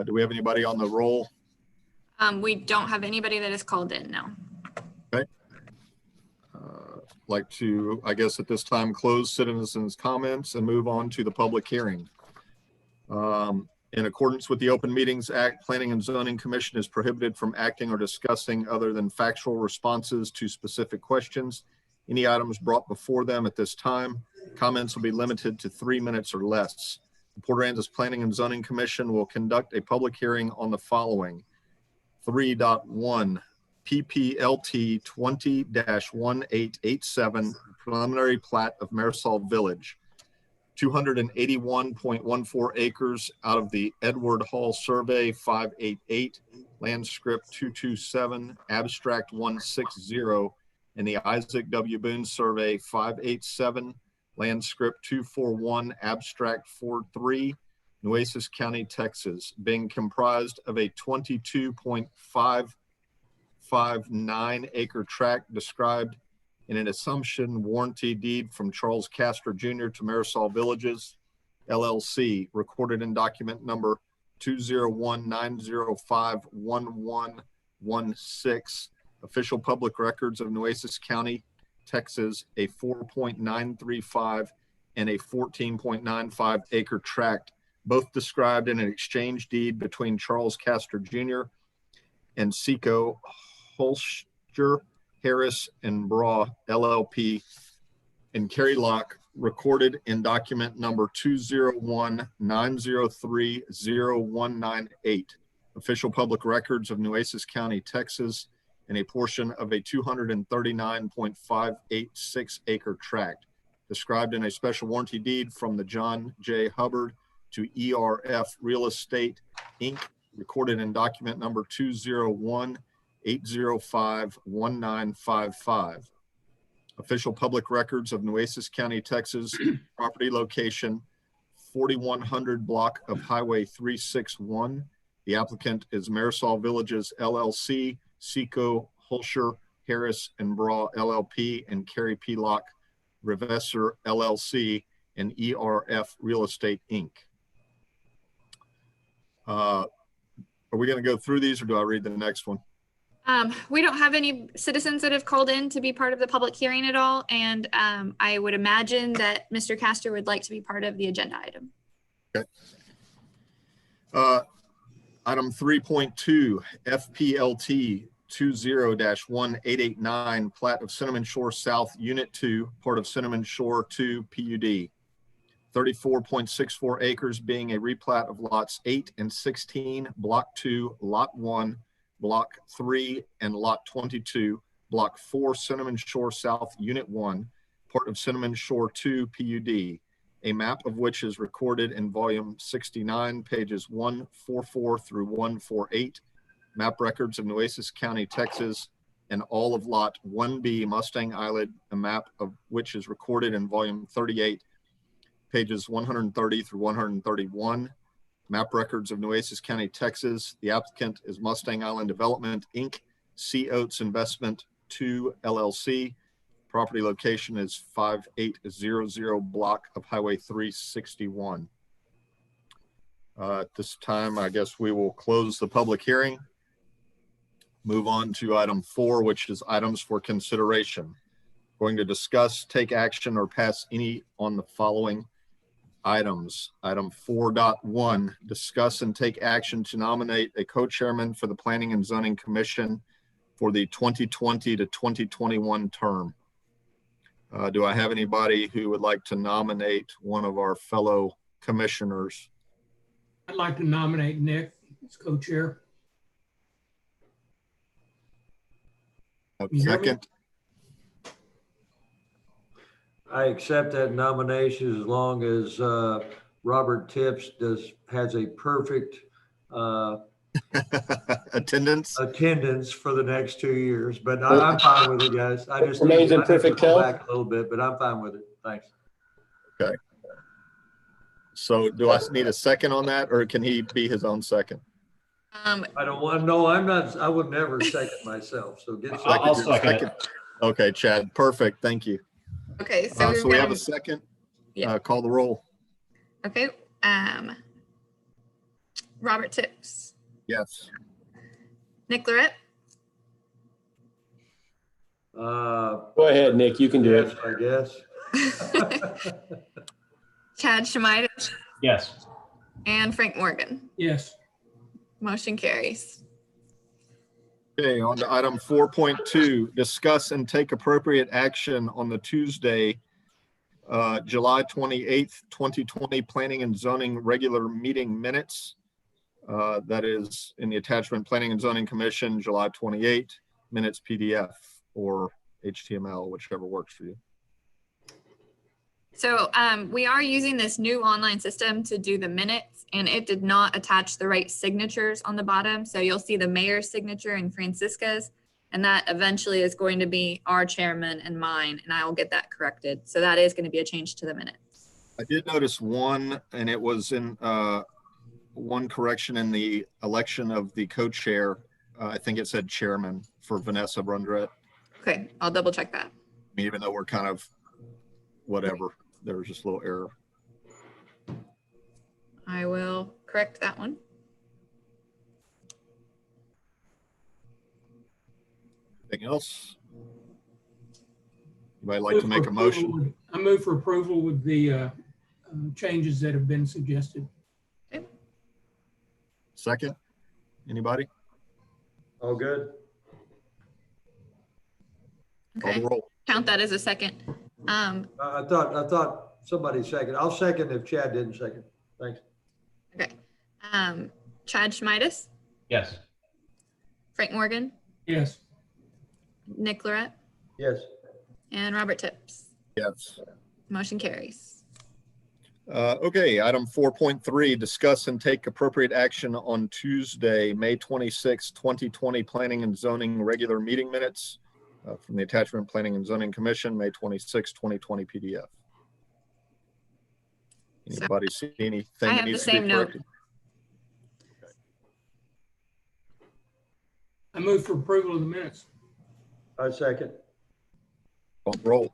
Do we have anybody on the roll? We don't have anybody that is called in now. Okay. Like to, I guess at this time, close citizens' comments and move on to the public hearing. In accordance with the Open Meetings Act, Planning and Zoning Commission is prohibited from acting or discussing other than factual responses to specific questions. Any items brought before them at this time, comments will be limited to 3 minutes or less. The Port Aransas Planning and Zoning Commission will conduct a public hearing on the following. 3.1 Pplt 20-1887 preliminary plat of Marisol Village, 281.14 acres out of the Edward Hall Survey 588, land script 227, abstract 160, and the Isaac W. Boone Survey 587, land script 241, abstract 43, Nueces County, Texas, being comprised of a 22.559 acre tract described in an assumption warranty deed from Charles Castor Jr. to Marisol Villages, LLC, recorded in document number 201-905-1116, official public records of Nueces County, Texas, a 4.935 and a 14.95 acre tract, both described in an exchange deed between Charles Castor Jr. and Seco Holster, Harris and Braw, LLP, in Cary Lock, recorded in document number 201-903-0198, official public records of Nueces County, Texas, and a portion of a 239.586 acre tract, described in a special warranty deed from the John J. Hubbard to ERF Real Estate, Inc., recorded in document number 201-805-1955. Official public records of Nueces County, Texas, property location 4100 block of Highway 361. The applicant is Marisol Villages, LLC, Seco Holscher, Harris and Braw, LLP, and Cary P. Lock, Revesser, LLC, and ERF Real Estate, Inc. Are we going to go through these, or do I read the next one? We don't have any citizens that have called in to be part of the public hearing at all. And I would imagine that Mr. Castor would like to be part of the agenda item. Okay. Item 3.2, Fplt 20-1889, plat of Cinnamon Shore South, Unit 2, part of Cinnamon Shore 2 PUD. 34.64 acres, being a replat of lots 8 and 16, block 2, lot 1, block 3, and lot 22, block 4, Cinnamon Shore South, Unit 1, part of Cinnamon Shore 2 PUD, a map of which is recorded in volume 69, pages 144 through 148, map records of Nueces County, Texas, and all of lot 1B, Mustang Island, a map of which is recorded in volume 38, pages 130 through 131. Map records of Nueces County, Texas. The applicant is Mustang Island Development, Inc., C. Oates Investment 2, LLC. Property location is 5800 block of Highway 361. At this time, I guess we will close the public hearing. Move on to item 4, which is items for consideration. Going to discuss, take action, or pass any on the following items. Item 4.1, discuss and take action to nominate a co-chairman for the Planning and Zoning Commission for the 2020 to 2021 term. Do I have anybody who would like to nominate one of our fellow commissioners? I'd like to nominate Nick as co-chair. Second. I accept that nomination as long as Robert Tips has a perfect attendance for the next 2 years. But I'm fine with it, guys. I just remains in perfect health. Back a little bit, but I'm fine with it. Thanks. Okay. So do I need a second on that, or can he be his own second? I don't want. No, I'm not. I would never second myself. So get. I'll second. Okay, Chad. Perfect. Thank you. Okay, so, so we have a second. Yeah. Call the roll. Okay. Robert Tips, Yes. Nick Lorette, Go ahead, Nick, you can do yes, it. I guess. Chad Schmides, Yes. and Frank Morgan. Yes. Motion carries. Okay, on to item 4.2, discuss and take appropriate action on the Tuesday, July 28th, 2020 Planning and Zoning regular meeting minutes. That is in the attachment Planning and Zoning Commission, July 28 minutes PDF or HTML, whichever works for you. So we are using this new online system to do the minutes, and it did not attach the right signatures on the bottom. So you'll see the mayor's signature and Francisca's, and that eventually is going to be our chairman and mine, and I will get that corrected. So that is going to be a change to the minutes. I did notice one, and it was in one correction in the election of the co-chair. I think it said chairman for Vanessa Brundrett, Okay, I'll double check that. even though we're kind of whatever. There was just a little error. I will correct that one. Anything else? Anybody like to make a motion? I move for approval with the changes that have been suggested. Second? Anybody? All good? Call Okay, the roll. count that as a second. I thought somebody seconded. I'll second if Chad didn't second. Thanks. Okay. Chad Schmides, Yes. Frank Morgan, Yes. Nick Lorette, Yes. and Robert Tips. Yes. Motion carries. Okay, item 4.3, discuss and take appropriate action on Tuesday, May 26, 2020 Planning and Zoning regular meeting minutes from the attachment Planning and Zoning Commission, May 26, 2020 PDF. Anybody see anything I that have the needs to be same note. corrected? I move for approval of the minutes. I second. Call the roll.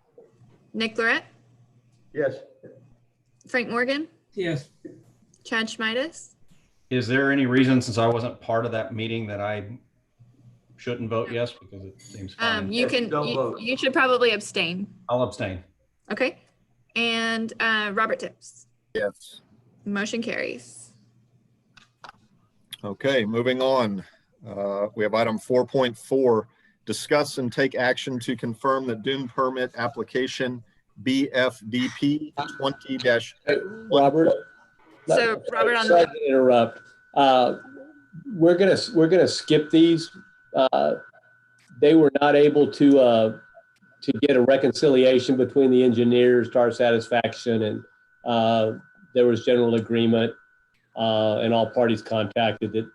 Nick Lorette, Yes. Frank Morgan, Yes. Chad Schmides. Is there any reason, since I wasn't part of that meeting, that I shouldn't vote yes? Because it seems fine. You can, Don't vote. you should probably abstain. I'll abstain. Okay. And Robert Tips. Yes. Motion carries. Okay, moving on. We have item 4.4, discuss and take action to confirm that dune permit application BFDP 20- Robert. So, Robert, on Sorry the, to interrupt. We're gonna skip these. They were not able to get a reconciliation between the engineers to our satisfaction, and there was general agreement, and all parties contacted that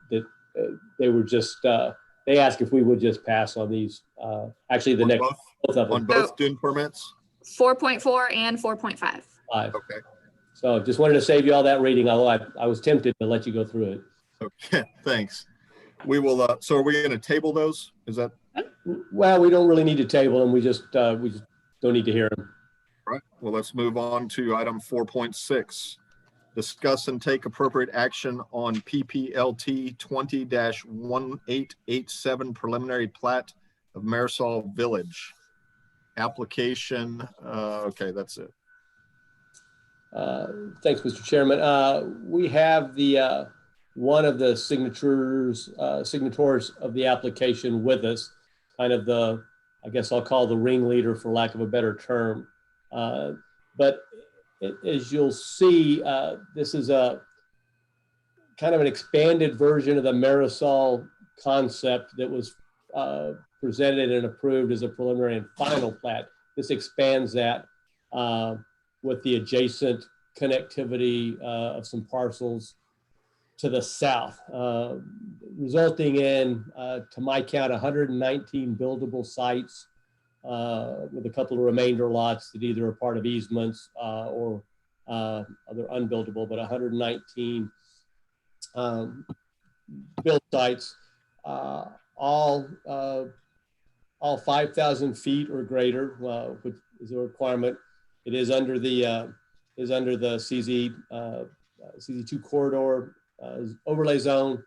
they were just they asked if we would just pass on these. Actually, the on next both, both of them. on both dune permits? 4.4 and 4.5. Five. Okay. So just wanted to save you all that reading, although I was tempted to let you go through it. Okay, thanks. We will, so are we going to table those? Is that Well, we don't really need to table them. We just don't need to hear them. right? Well, let's move on to item 4.6. Discuss and take appropriate action on Pplt 20-1887 preliminary plat of Marisol Village. Application, okay, that's it. Thanks, Mr. Chairman. We have the one of the signators of the application with us, kind of the, I guess I'll call the ringleader for lack of a better term. But as you'll see, this is a kind of an expanded version of the Marisol concept that was presented and approved as a preliminary and final plat. This expands that with the adjacent connectivity of some parcels to the south, resulting in, to my count, 119 buildable sites with a couple of remainder lots that either are part of easements or other unbuildable, but 119 built sites, all 5,000 feet or greater, which is a requirement. It is under the CZ2 corridor overlay zone.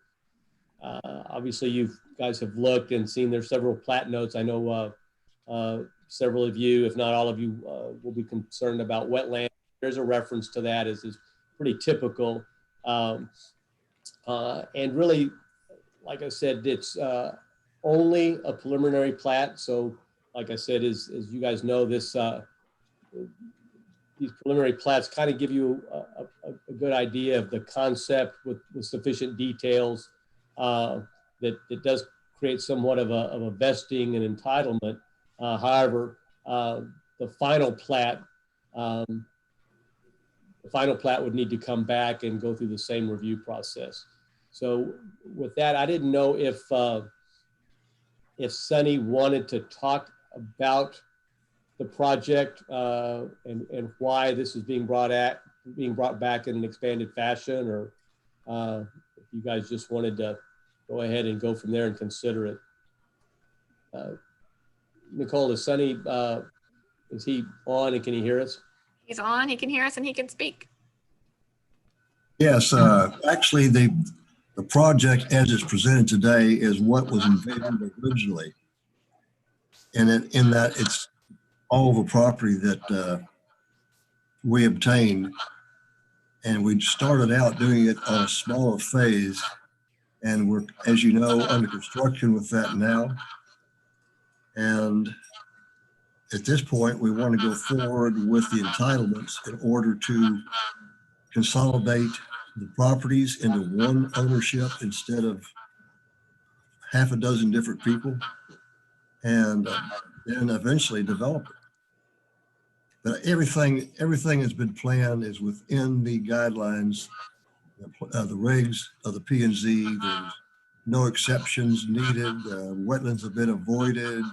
Obviously, you guys have looked and seen there's several plat notes. I know several of you, if not all of you, will be concerned about wetland. There's a reference to that as is pretty typical. And really, like I said, it's only a preliminary plat. So like I said, as you guys know, this these preliminary plats kind of give you a good idea of the concept with sufficient details. That it does create somewhat of a vesting and entitlement. However, the final plat would need to come back and go through the same review process. So with that, I didn't know if Sunny wanted to talk about the project and why this is being brought back in an expanded fashion, or if you guys just wanted to go ahead and go from there and consider it. Nicole, is Sunny, is he on and can he hear us? He's on, he can hear us and he can speak. Yes, actually the project as it's presented today is what was envisioned originally. And in that it's all the property that we obtained, and we started out doing it on a smaller phase, and we're, as you know, under construction with that now. And at this point, we want to go forward with the entitlements in order to consolidate the properties into one ownership instead of half a dozen different people, and then eventually develop it. But everything has been planned is within the guidelines, the regs of the P&Z. There's no exceptions needed. Wetlands have been avoided.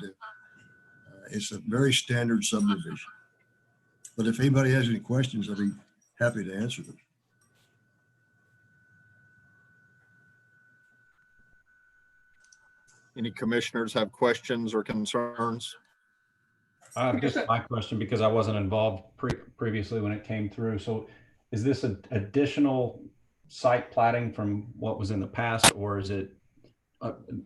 It's a very standard subdivision. But if anybody has any questions, I'll be happy to answer them. Any commissioners have questions or concerns? Just my question, because I wasn't involved previously when it came through. So is this an additional site platting from what was in the past, or is it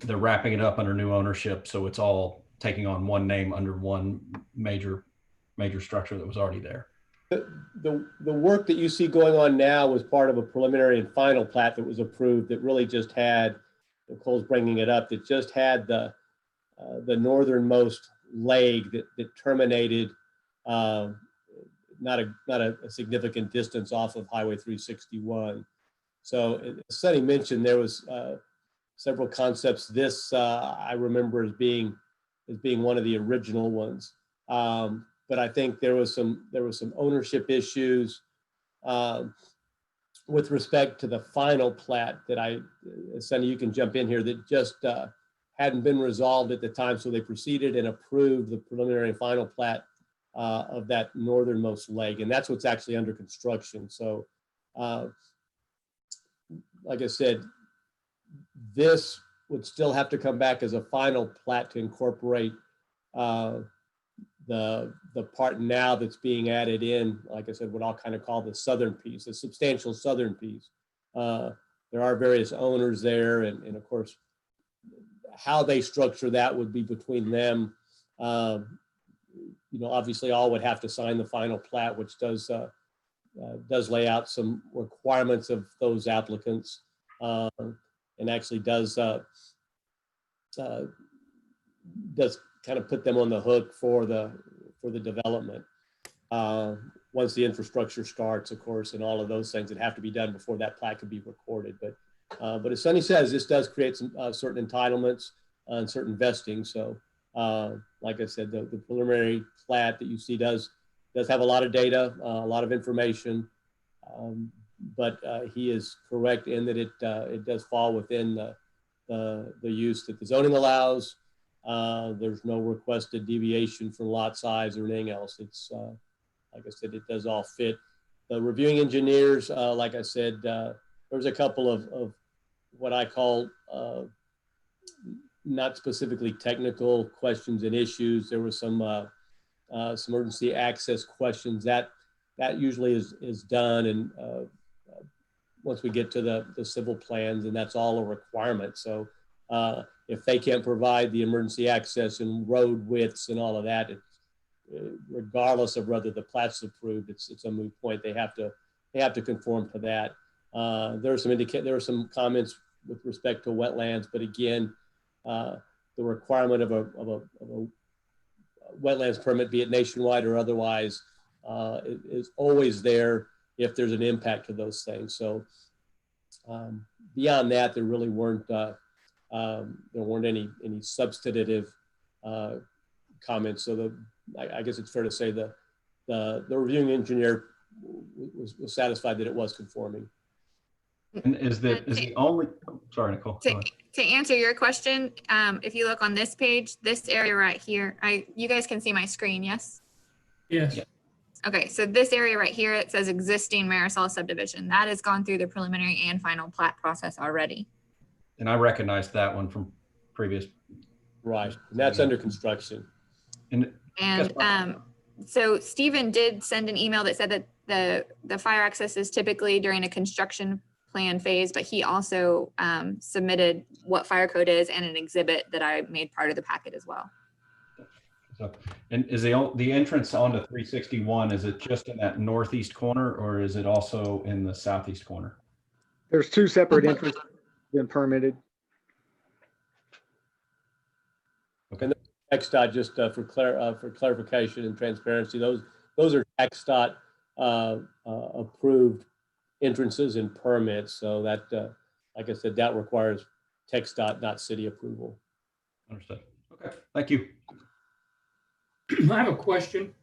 they're wrapping it up under new ownership, so it's all taking on one name under one major structure that was already there? The work that you see going on now was part of a preliminary and final plat that was approved that really just had, Nicole's bringing it up, that just had the northernmost leg that terminated not a significant distance off of Highway 361. So as Sunny mentioned, there was several concepts. This I remember as being one of the original ones. But I think there was some ownership issues with respect to the final plat that Sunny, you can jump in here, that just hadn't been resolved at the time. So they proceeded and approved the preliminary and final plat of that northernmost leg. And that's what's actually under construction. So like I said, this would still have to come back as a final plat to incorporate the part now that's being added in, like I said, what I'll kind of call the southern piece, the substantial southern piece. There are various owners there, and of course, how they structure that would be between them. Obviously all would have to sign the final plat, which does lay out some requirements of those applicants, and actually does kind of put them on the hook for the development. Once the infrastructure starts, of course, and all of those things that have to be done before that plat could be recorded. But as Sunny says, this does create some certain entitlements and certain vesting. So like I said, the preliminary plat that you see does have a lot of data, a lot of information, but he is correct in that it does fall within the use that the zoning allows. There's no requested deviation from lot size or anything else. It's like I said, it does all fit. The reviewing engineers, like I said, there's a couple of what I call not specifically technical questions and issues. There was some emergency access questions that usually is done, and once we get to the civil plans, and that's all a requirement. So if they can't provide the emergency access and road widths and all of that, regardless of whether the plat's approved, it's a moot point. They have to conform to that. There are some comments with respect to wetlands, but again, the requirement of a wetlands permit, be it nationwide or otherwise, is always there if there's an impact to those things. So beyond that, there really weren't any substantive comments. So I guess it's fair to say the reviewing engineer was satisfied that it was conforming. And is the only, sorry, Nicole. To answer your question, if you look on this page, this area right here, you guys can see my screen, yes? Yes. Yeah. Okay, so this area right here, it says existing Marisol subdivision. That has gone through the preliminary and final plat process already. And I recognized that one from previous. Right, and that's under construction. And so Stephen did send an email that said that the fire access is typically during a construction plan phase, but he also submitted what fire code is and an exhibit that I made part of the packet as well. So, and is the entrance onto 361, is it just in that northeast corner, or is it also in the southeast corner? There's two separate entrances been permitted. Okay. And TxDOT, just for clarification and transparency, those are TxDOT approved entrances and permits. So that, like I said, that requires TxDOT, not city approval. Understood. Okay, thank you. I have a question.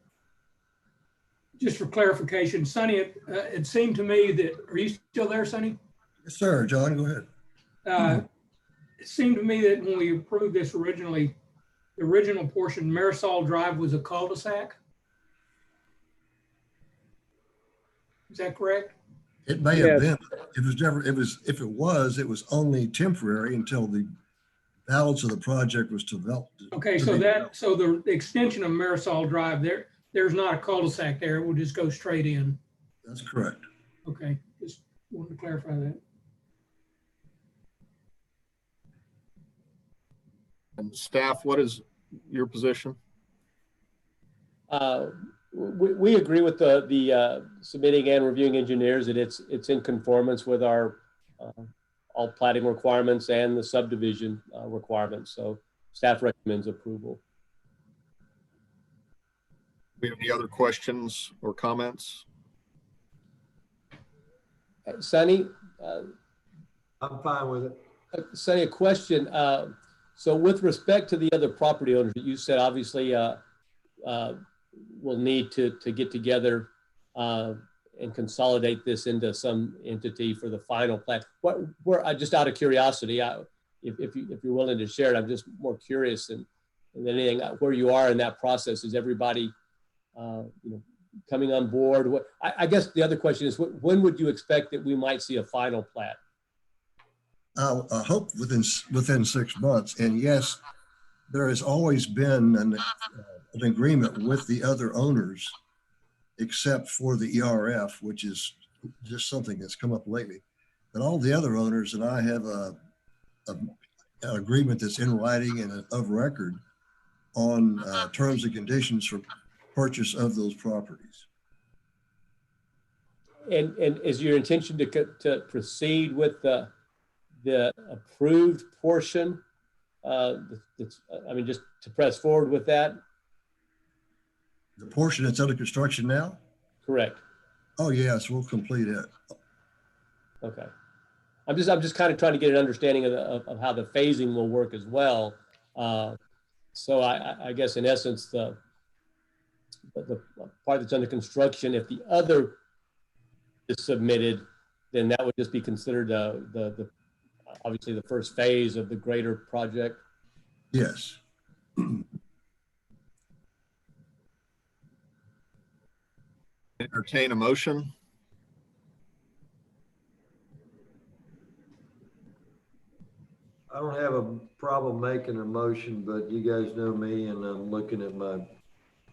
Just for clarification, Sonny, it seemed to me that, are you still there, Sonny? Yes, sir. John, go ahead. It seemed to me that when we approved this originally, the original portion, Marisol Drive, was a cul-de-sac. Is that correct? It may have been. If it was only temporary until the balance of the project was developed. Okay, so the extension of Marisol Drive, there's not a cul-de-sac there. It will just go straight in. That's correct. Okay, just wanted to clarify that. And staff, what is your position? We agree with the submitting and reviewing engineers that it's in conformance with our all platting requirements and the subdivision requirements. So staff recommends approval. Do we have any other questions or comments? Sonny? I'm fine with it. Sonny, a question. So with respect to the other property owners that you said, obviously we'll need to get together and consolidate this into some entity for the final plan. Just out of curiosity, if you're willing to share it, I'm just more curious than anything where you are in that process. Is everybody coming on board? I guess the other question is, when would you expect that we might see a final plat? I hope within 6 months. And yes, there has always been an agreement with the other owners, except for the ERF, which is just something that's come up lately. But all the other owners and I have an agreement that's in writing and of record on terms and conditions for purchase of those properties. And is your intention to proceed with the approved portion? Just to press forward with that? The portion that's under construction now? Correct. Oh yes, we'll complete it. Okay. I'm just kind of trying to get an understanding of how the phasing will work as well. So I guess in essence, the part that's under construction, if the other is submitted, then that would just be considered the obviously the first phase of the greater project. Yes. Entertain a motion. I don't have a problem making a motion, but you guys know me and I'm looking at my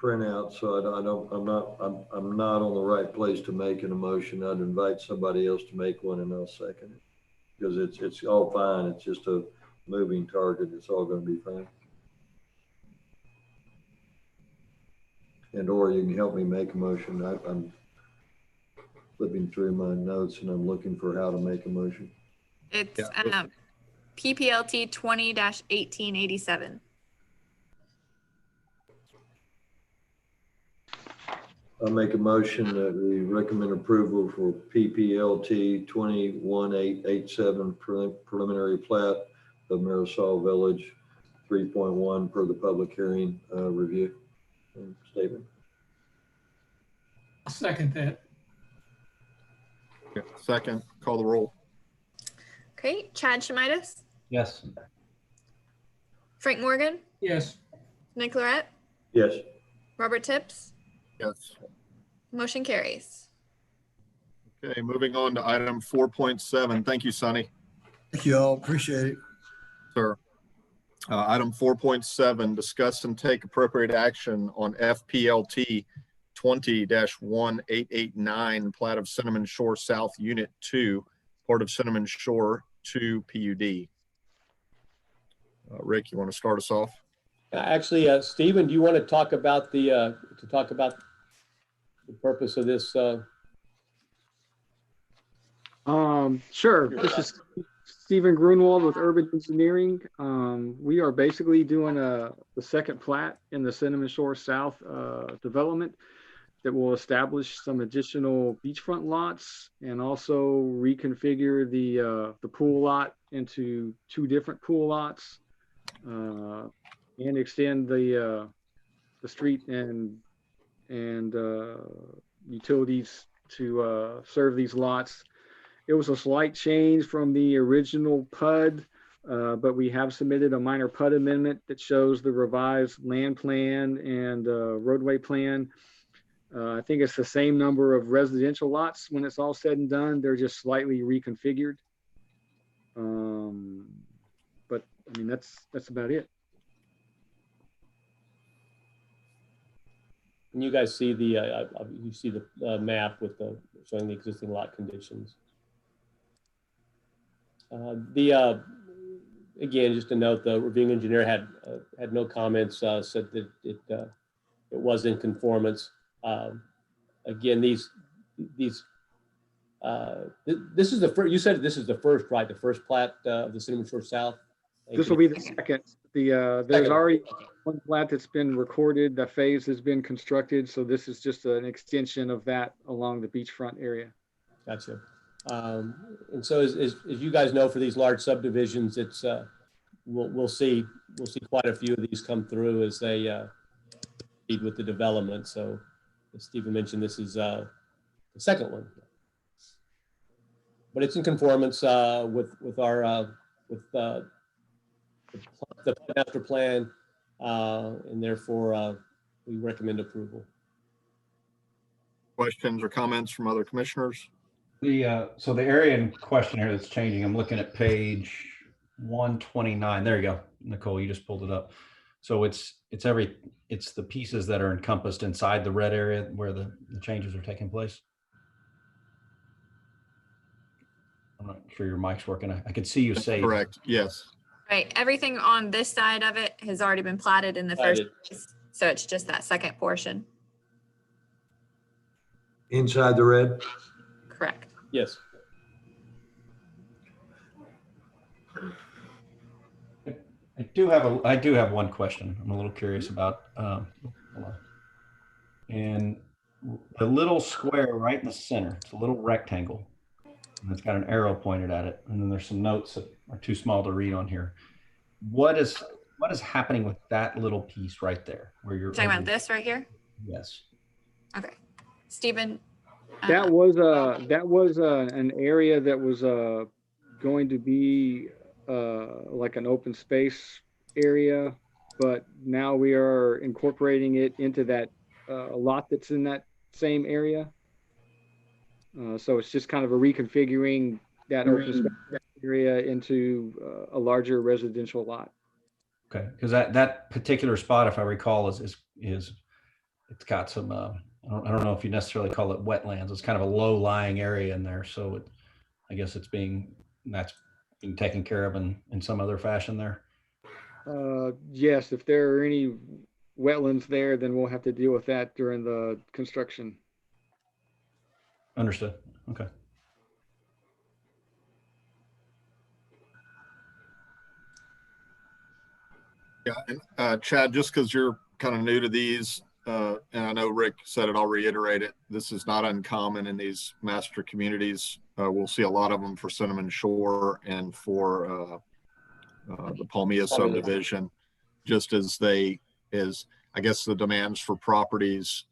printout, so I'm not on the right place to make an emotion. I'd invite somebody else to make one and I'll second it. Because it's all fine. It's just a moving target. It's all going to be fine. And or you can help me make a motion. I'm flipping through my notes and I'm looking for how to make a motion. It's Yeah. PPLT 20-1887. I'll make a motion that we recommend approval for PPLT 21887 preliminary plat of Marisol Village 3.1 per the public hearing review statement. I'll second that. Yeah. Second, call the roll. Okay, Chad Schmidas, Yes. Frank Morgan, Yes. Nick Lorette, Yes. Robert Tips. Yes. Motion carries. Okay, moving on to item 4.7. Thank you, Sonny. Thank you all. Appreciate it. Sir. Item 4.7, discuss and take appropriate action on FPLT 20-1889 plat of Cinnamon Shore South Unit 2, part of Cinnamon Shore 2 PUD. Rick, you want to start us off? Actually, Stephen, do you want to talk about the purpose of this? Sure. This is Stephen Grunwald with Urban Engineering. We are basically doing the second plat in the Cinnamon Shore South development that will establish some additional beachfront lots and also reconfigure the pool lot into 2 different pool lots and extend the street and utilities to serve these lots. It was a slight change from the original PUD, but we have submitted a minor PUD amendment that shows the revised land plan and roadway plan. I think it's the same number of residential lots when it's all said and done. They're just slightly reconfigured. But I mean, that's about it. And you guys see the map with showing the existing lot conditions. Again, just to note, the reviewing engineer had no comments. Said that it was in conformance. Again, this is the first. You said this is the first, right? The first plat of the Cinnamon Shore South. This will be the second. There's already one plat that's been recorded. The phase has been constructed, so this is just an extension of that along the beachfront area. Gotcha. And so, as you guys know, for these large subdivisions, it's we'll see quite a few of these come through as they proceed with the development. So, as Stephen mentioned, this is the second one, but it's in conformance with our the master plan, and therefore we recommend approval. Questions or comments from other commissioners? So the area in question here that's changing, I'm looking at page 129. There you go, Nicole, you just pulled it up. So it's the pieces that are encompassed inside the red area where the changes are taking place. I'm not sure your mic's working. I could see you say. Correct, yes. Right, everything on this side of it has already been platted in the first place, so it's just that second portion. Inside the red? Correct. Yes. I do have one question. I'm a little curious about. And the little square right in the center, it's a little rectangle, and it's got an arrow pointed at it. And then there's some notes that are too small to read on here. What is happening with that little piece right there? Where you're talking about this right here? Yes. Okay, Stephen. That was an area that was going to be like an open space area, but now we are incorporating it into that lot that's in that same area. So it's just kind of a reconfiguring that open space area into a larger residential lot. Okay, because that particular spot, if I recall, is it's got some, I don't know if you necessarily call it wetlands. It's kind of a low lying area in there. So I guess that's being taken care of in some other fashion there. Yes, if there are any wetlands there, then we'll have to deal with that during the construction. Understood. Okay. Yeah, and Chad, just because you're kind of new to these, and I know Rick said it, I'll reiterate it. This is not uncommon in these master communities. We'll see a lot of them for Cinnamon Shore and for the Palmilla subdivision, just as I guess the demands for properties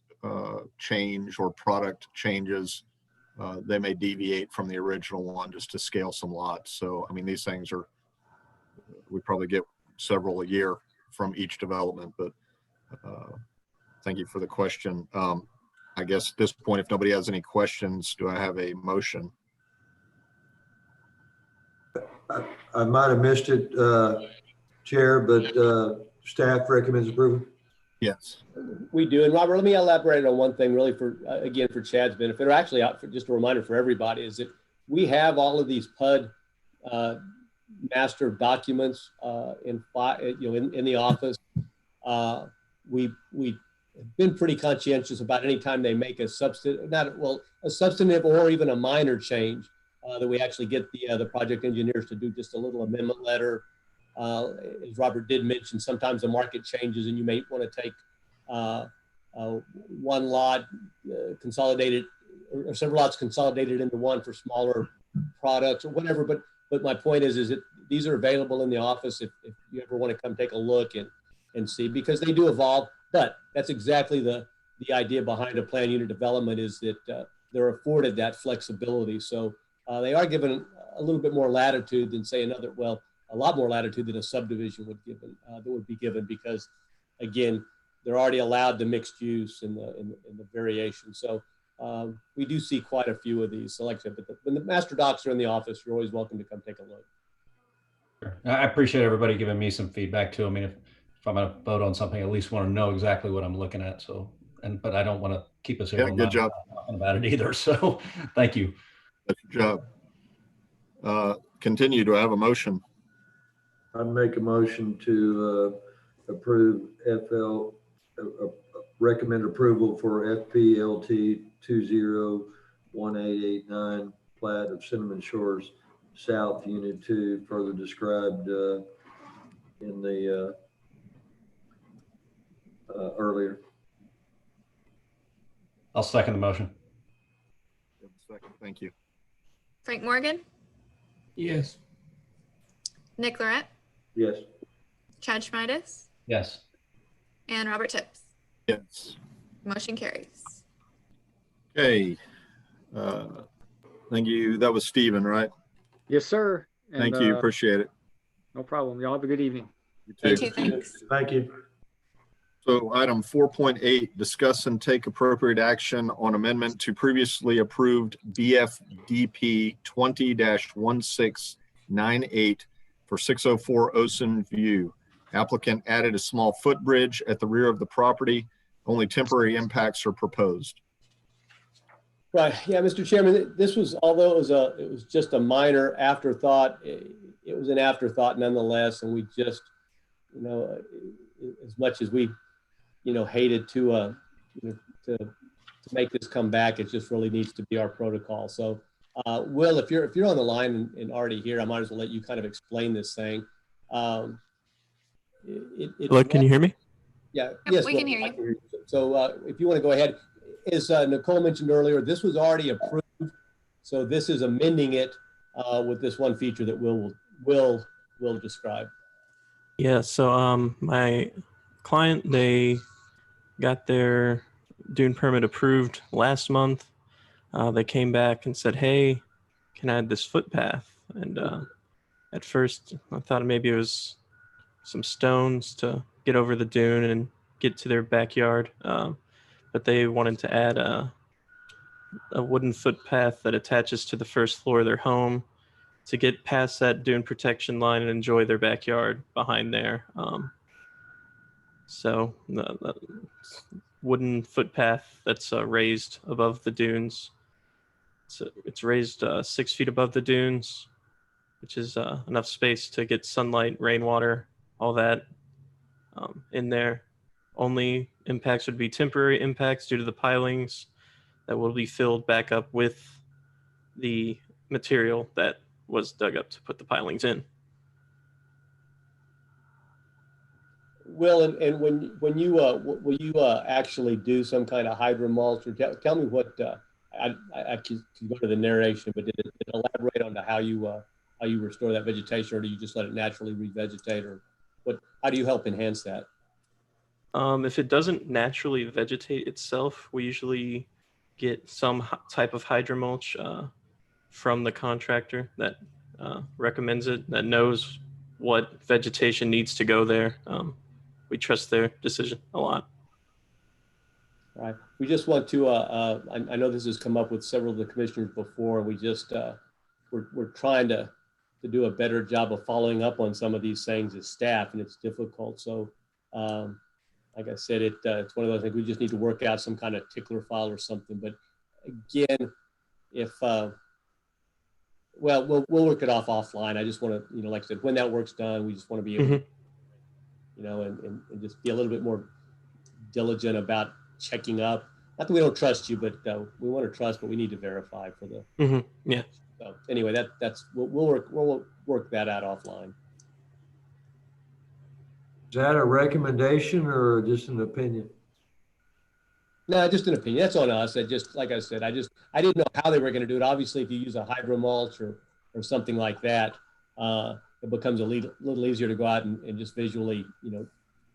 change or product changes, they may deviate from the original one just to scale some lots. So, I mean, these things we probably get several a year from each development, but thank you for the question. I guess at this point, if nobody has any questions, do I have a motion? I might have missed it, Chair, but staff recommends approval. Yes. We do. And Robert, let me elaborate on one thing really again, for Chad's benefit, or actually just a reminder for everybody, is that we have all of these PUD master documents in the office. We've been pretty conscientious about any time they make a substantive or even a minor change, that we actually get the project engineers to do just a little amendment letter. As Robert did mention, sometimes the market changes and you may want to take one lot consolidated, or several lots consolidated into one for smaller products or whatever. But my point is that these are available in the office if you ever want to come take a look and see, because they do evolve. But that's exactly the idea behind a plan unit development, is that they're afforded that flexibility. So they are given a little bit more latitude than, say, a lot more latitude than a subdivision would be given, because again, they're already allowed the mixed use and the variation. So we do see quite a few of these. So like I said, but when the master docs are in the office, you're always welcome to come take a look. Sure. I appreciate everybody giving me some feedback too. I mean, if I'm going to vote on something, I at least want to know exactly what I'm looking at. So, but I don't want to keep us here good job talking about it either. So thank you. Good job. Continue. Do I have a motion? I make a motion to approve recommend approval for Fplt 201889 plat of Cinnamon Shores South Unit 2, further described in the earlier. I'll second the motion. Thank you. Frank Morgan, Yes. Nick Lorette, Yes. Chad Schmiedis, Yes. and Robert Tips. Yes. Motion carries. Okay. Thank you. That was Stephen, right? Yes, sir. And, Thank you. Appreciate it. No problem. Y'all have a good evening. You You too, thanks. Thank you. So item 4.8, discuss and take appropriate action on amendment to previously approved BFDP 20-1698 for 604 Ocean View. Applicant added a small footbridge at the rear of the property. Only temporary impacts are proposed. Right. Yeah, Mr. Chairman, this was, although it was just a minor afterthought, it was an afterthought nonetheless. And we just, as much as we, hated to make this come back, it just really needs to be our protocol. So, Will, if you're on the line and already here, I might as well let you kind of explain this thing. Hello, can you hear me? Yeah. Yep, Yes, we can hear you. So if you want to go ahead, as Nicole mentioned earlier, this was already approved. So this is amending it with this one feature that Will describe. Yeah, so my client, they got their dune permit approved last month. They came back and said, hey, can I add this footpath? And at first I thought maybe it was some stones to get over the dune and get to their backyard. But they wanted to add a wooden footpath that attaches to the first floor of their home to get past that dune protection line and enjoy their backyard behind there. So wooden footpath that's raised above the dunes. It's raised 6 feet above the dunes, which is enough space to get sunlight, rainwater, all that in there. Only impacts would be temporary impacts due to the pilings that will be filled back up with the material that was dug up to put the pilings in. Will, and when you will you actually do some kind of hydromulch, or tell me what I can go to the narration, but did it elaborate on how you restore that vegetation, or do you just let it naturally revegetate, or what? How do you help enhance that? If it doesn't naturally vegetate itself, we usually get some type of hydromulch from the contractor that recommends it, that knows what vegetation needs to go there. We trust their decision a lot. All right. We just want to, I know this has come up with several of the commissioners before. We just, we're trying to do a better job of following up on some of these things as staff, and it's difficult. So, like I said, it's one of those things we just need to work out some kind of tickler file or something. But again, if, well, we'll work it offline. I just want to, like I said, when that work's done, we just want to be able to, and just be a little bit more diligent about checking up. Not that we don't trust you, but we want to trust, but we need to verify for the. Yeah. So anyway, that's we'll work that out offline. Is that a recommendation or just an opinion? No, just an opinion. That's on us. Like I said, I didn't know how they were going to do it. Obviously, if you use a hydromulch or something like that, it becomes a little easier to go out and just visually,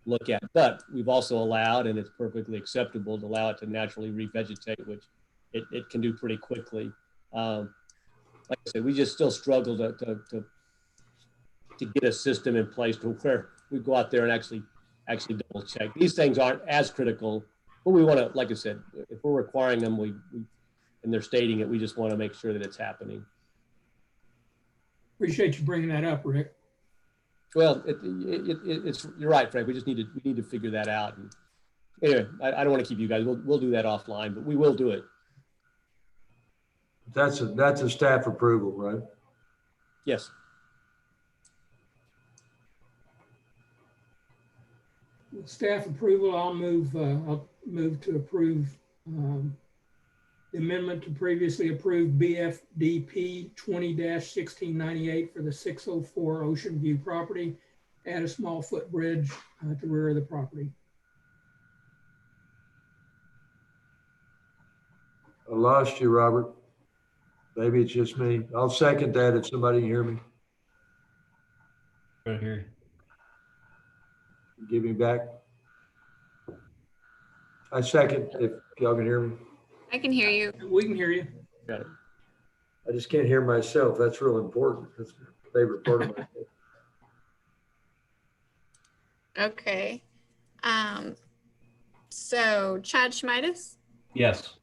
look at. But we've also allowed, and it's perfectly acceptable to allow it to naturally revegetate, which it can do pretty quickly. Like I said, we just still struggle to get a system in place to where we go out there and actually double check. These things aren't as critical, but we want to, like I said, if we're requiring them, and they're stating it, we just want to make sure that it's happening. Appreciate you bringing that up, Rick. Well, it's you're right, Frank. We need to figure that out. And anyway, I don't want to keep you guys. We'll do that offline, but we will do it. That's a staff approval, right? Yes. With staff approval, I'll move to approve the amendment to previously approved BFDP 20-1698 for the 604 Ocean View property. Add a small footbridge to the rear of the property. I lost you, Robert. Maybe it's just me. I'll second that if somebody can hear me. Right here. Give me back. I second if y'all can hear me. I can hear you. We can hear you. Got it. I just can't hear myself. That's real important. That's my favorite part of my day. Okay. So Chad Schmidas, Yes.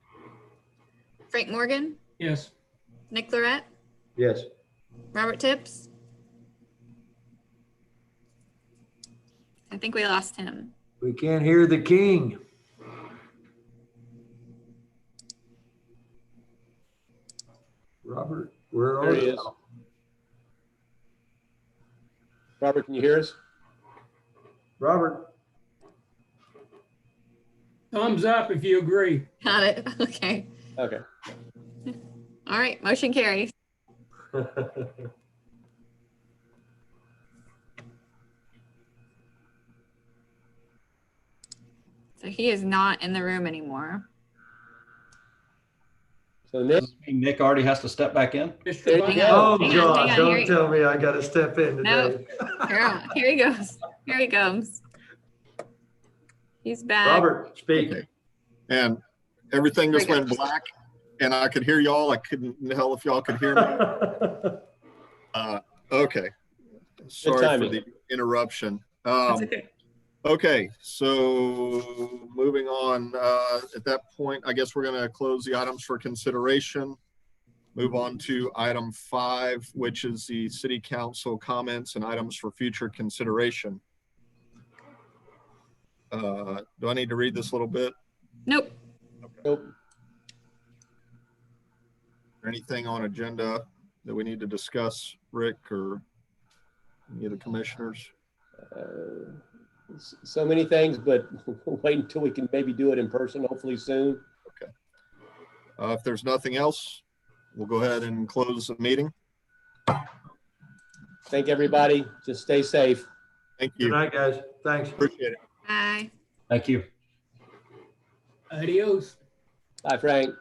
Frank Morgan, Yes. Nick Lorette, Yes. Robert Tips. I think we lost him. We can't hear the king. Robert, where are There he you? is. Robert, can you hear us? Robert. Thumbs up if you agree. Got it. Okay. Okay. All right. Motion carries. So he is not in the room anymore. So Nick, Does this mean Nick already has to step back in? There Mr. you Vice go. Oh, Hang on, God, hang on, don't here- tell me I got to step in No. today. Here he goes. Here he comes. He's back. Robert, speak. Okay. And everything just There we went black and I could hear y'all. I couldn't tell if y'all could hear me. Okay. Sorry for timing. the interruption. That's okay. Okay, so moving on, at that point, I guess we're going to close the items for consideration. Move on to item 5, which is the city council comments and items for future consideration. Do I need to read this a little bit? Nope. Nope. Anything on agenda that we need to discuss, Rick, or any of the commissioners? So many things, but we'll wait until we can maybe do it in person, hopefully soon. If there's nothing else, we'll go ahead and close the meeting. Thank everybody. Just stay safe. Thank Good you. night, guys. Thanks. Appreciate it. Bye. Thank you. Adios. Bye, Frank.